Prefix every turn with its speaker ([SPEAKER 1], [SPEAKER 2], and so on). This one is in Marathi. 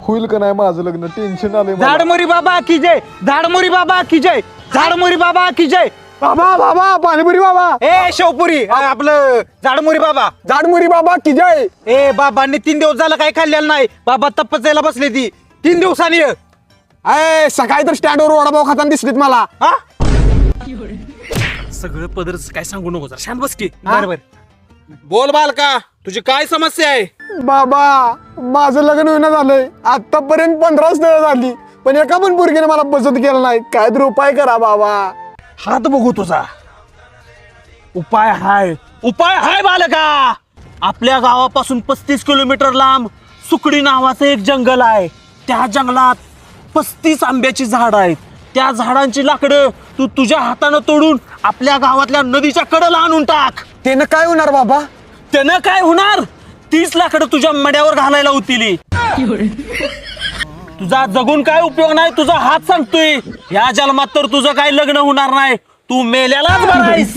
[SPEAKER 1] होईल का नाही माझं लग्न? टेन्शन आलंय मला.
[SPEAKER 2] झाडमुरी बाबा की जय, झाडमुरी बाबा की जय, झाडमुरी बाबा की जय.
[SPEAKER 1] बाबा बाबा पाणीपुरी बाबा,
[SPEAKER 2] ए शेवपुरी आपलं झाडमुरी बाबा.
[SPEAKER 1] झाडमुरी बाबा की जय.
[SPEAKER 2] ए बाबांनी 3 दिवस झालं काही खाल्लेलं नाही. बाबा तपस्याला बसले ती 3 दिवसांनी ये.
[SPEAKER 1] अय सकाळी तर स्टँडवर वडापाव खाताना दिसलीत मला.
[SPEAKER 2] हा
[SPEAKER 3] सगळं पदर काय सांगू नको जरा शांत बस की.
[SPEAKER 2] बरोबर.
[SPEAKER 3] बोल बालका, तुझी काय समस्या आहे?
[SPEAKER 1] बाबा माझं लग्न होईना झालंय. आतापर्यंत 15 स्थळं झाली, पण एका पण पोरगीने मला पसंत केलं नाही. काय तर उपाय करा बाबा.
[SPEAKER 3] हात बघू तुझा. उपाय हाय बालका. आपल्या गावापासून 35 किलोमीटर लांब सुकडी नावाचं एक जंगल आहे. त्या जंगलात 35 आंब्याची झाड आहेत. त्या झाडांची लाकडं तू तुझ्या हातानं तोडून आपल्या गावातल्या नदीच्या कडेला आणून टाक.
[SPEAKER 1] त्यानं काय होणार बाबा?
[SPEAKER 3] त्यानं काय होणार? 30 लाकडं तुझ्या मड्यावर घालायला होतील. तुझा जगून काय उपयोग नाही. तुझा हात सांगतोय या जन्मात तर तुझं काही लग्न होणार नाही. तू मेल्यालाच बरायस.